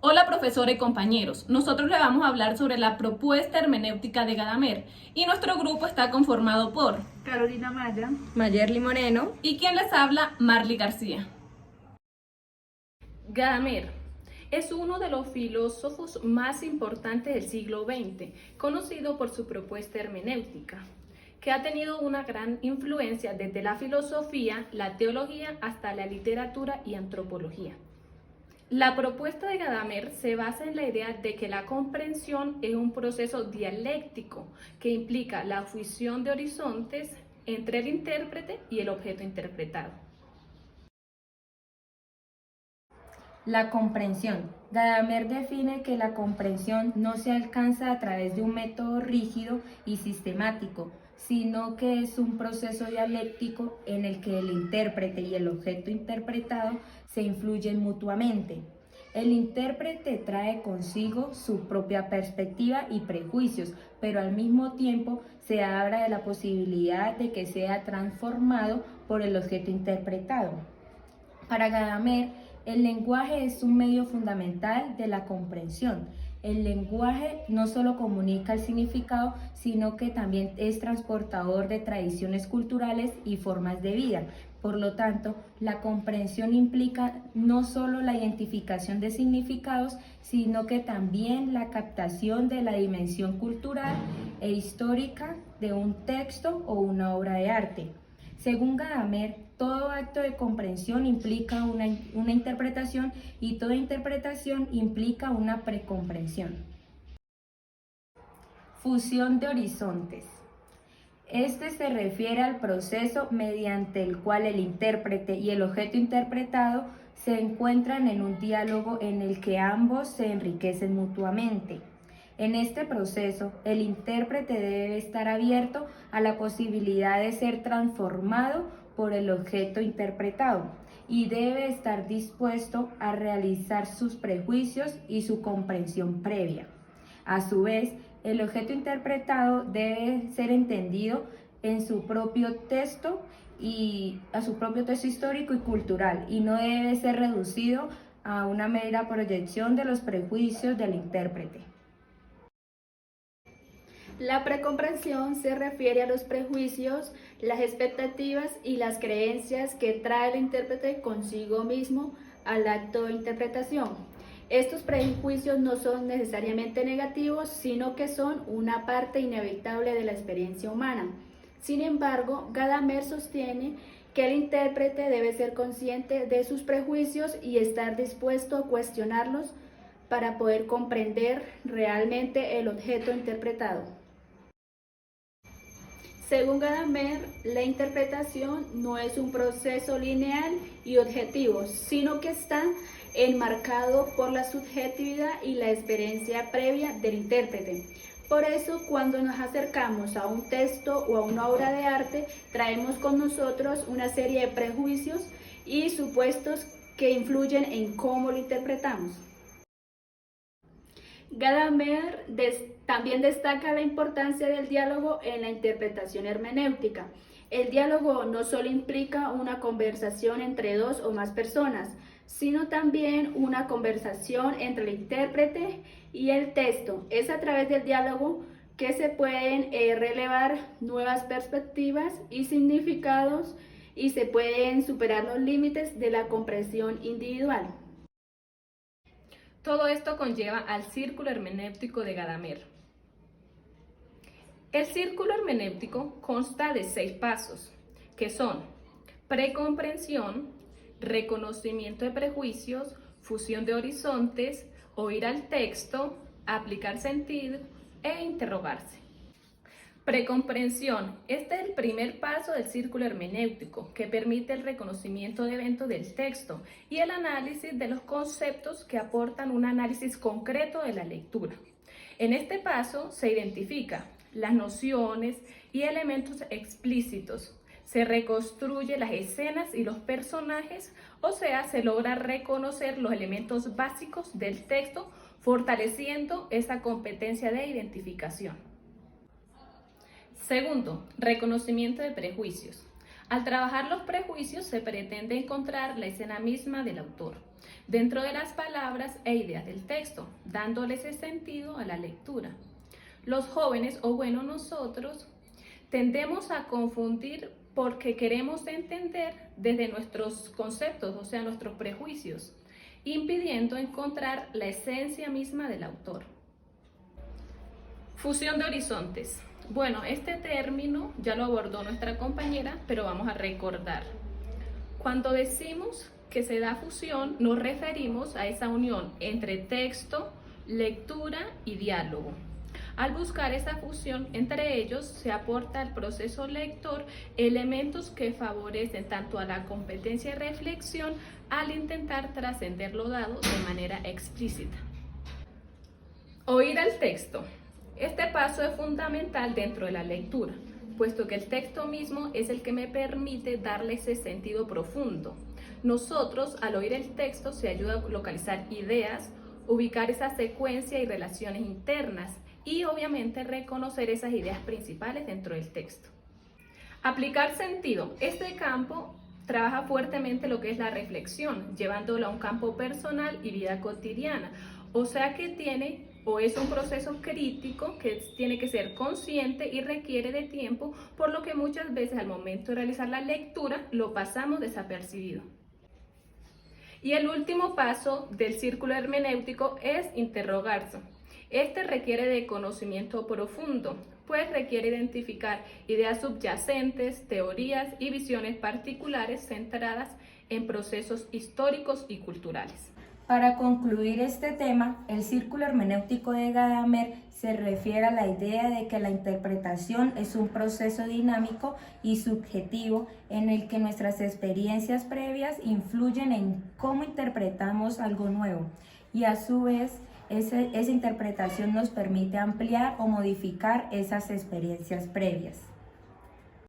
Hola profesora y compañeros, nosotros le vamos a hablar sobre la propuesta hermenéutica de Gadamer y nuestro grupo está conformado por Carolina Maya, Mayerly Moreno. y quien les habla, Marly García. Gadamer es uno de los filósofos más importantes del siglo XX, conocido por su propuesta hermenéutica, que ha tenido una gran influencia desde la filosofía, la teología hasta la literatura y antropología. La propuesta de Gadamer se basa en la idea de que la comprensión es un proceso dialéctico que implica la fusión de horizontes entre el intérprete y el objeto interpretado. La comprensión. Gadamer define que la comprensión no se alcanza a través de un método rígido y sistemático, sino que es un proceso dialéctico en el que el intérprete y el objeto interpretado se influyen mutuamente. El intérprete trae consigo su propia perspectiva y prejuicios, pero al mismo tiempo se habla de la posibilidad de que sea transformado por el objeto interpretado. Para Gadamer, el lenguaje es un medio fundamental de la comprensión. El lenguaje no solo comunica el significado, sino que también es transportador de tradiciones culturales y formas de vida. Por lo tanto, la comprensión implica no solo la identificación de significados, sino que también la captación de la dimensión cultural e histórica de un texto o una obra de arte. Según Gadamer, todo acto de comprensión implica una interpretación y toda interpretación implica una precomprensión. Fusión de horizontes. Este se refiere al proceso mediante el cual el intérprete y el objeto interpretado se encuentran en un diálogo en el que ambos se enriquecen mutuamente. En este proceso, el intérprete debe estar abierto a la posibilidad de ser transformado por el objeto interpretado y debe estar dispuesto a realizar sus prejuicios y su comprensión previa. A su vez, el objeto interpretado debe ser entendido en su propio texto y a su propio texto histórico y cultural y no debe ser reducido a una mera proyección de los prejuicios del intérprete. la precomprensión se refiere a los prejuicios, las expectativas y las creencias que trae el intérprete consigo mismo al acto de interpretación. Estos prejuicios no son necesariamente negativos, sino que son una parte inevitable de la experiencia humana. Sin embargo, Gadamer sostiene que el intérprete debe ser consciente de sus prejuicios y estar dispuesto a cuestionarlos para poder comprender realmente el objeto interpretado. Según Gadamer, la interpretación no es un proceso lineal y objetivo, sino que está enmarcado por la subjetividad y la experiencia previa del intérprete. Por eso, cuando nos acercamos a un texto o a una obra de arte, traemos con nosotros una serie de prejuicios y supuestos que influyen en cómo lo interpretamos. Gadamer también destaca la importancia del diálogo en la interpretación hermenéutica. El diálogo no solo implica una conversación entre dos o más personas, sino también una conversación entre el intérprete y el texto. Es a través del diálogo que se pueden relevar nuevas perspectivas y significados y se pueden superar los límites de la comprensión individual. Todo esto conlleva al círculo hermenéutico de Gadamer. El círculo hermenéutico consta de 6 pasos, que son precomprensión, reconocimiento de prejuicios, fusión de horizontes, oír al texto, aplicar sentido e interrogarse. Precomprensión. Este es el primer paso del círculo hermenéutico, que permite el reconocimiento de eventos del texto y el análisis de los conceptos que aportan un análisis concreto de la lectura. En este paso se identifica las nociones y elementos explícitos. Se reconstruye las escenas y los personajes, o sea, se logra reconocer los elementos básicos del texto, fortaleciendo esa competencia de identificación. Segundo, reconocimiento de prejuicios. Al trabajar los prejuicios se pretende encontrar la escena misma del autor. dentro de las palabras e ideas del texto, dándoles ese sentido a la lectura. Los jóvenes, o bueno, nosotros, tendemos a confundir porque queremos entender desde nuestros conceptos, o sea, nuestros prejuicios, impidiendo encontrar la esencia misma del autor. Fusión de horizontes. Bueno, este término ya lo abordó nuestra compañera, pero vamos a recordar. Cuando decimos que se da fusión, nos referimos a esa unión entre texto, lectura y diálogo. Al buscar esa fusión entre ellos, se aporta al proceso lector elementos que favorecen tanto a la competencia y reflexión al intentar trascender lo dado de manera explícita. Oír al texto. Este paso es fundamental dentro de la lectura, puesto que el texto mismo es el que me permite darle ese sentido profundo. Nosotros, al oír el texto, se ayuda a localizar ideas, ubicar esa secuencia y relaciones internas, y obviamente reconocer esas ideas principales dentro del texto. Aplicar sentido. Este campo trabaja fuertemente lo que es la reflexión, llevándolo a un campo personal y vida cotidiana. O sea que tiene o es un proceso crítico que tiene que ser consciente y requiere de tiempo, por lo que muchas veces al momento de realizar la lectura lo pasamos desapercibido. Y el último paso del círculo hermenéutico es interrogarse. Este requiere de conocimiento profundo, pues requiere identificar ideas subyacentes, teorías y visiones particulares centradas en procesos históricos y culturales. Para concluir este tema, el círculo hermenéutico de Gadamer se refiere a la idea de que la interpretación es un proceso dinámico y subjetivo en el que nuestras experiencias previas influyen en cómo interpretamos algo nuevo y a su vez esa interpretación nos permite ampliar o modificar esas experiencias previas.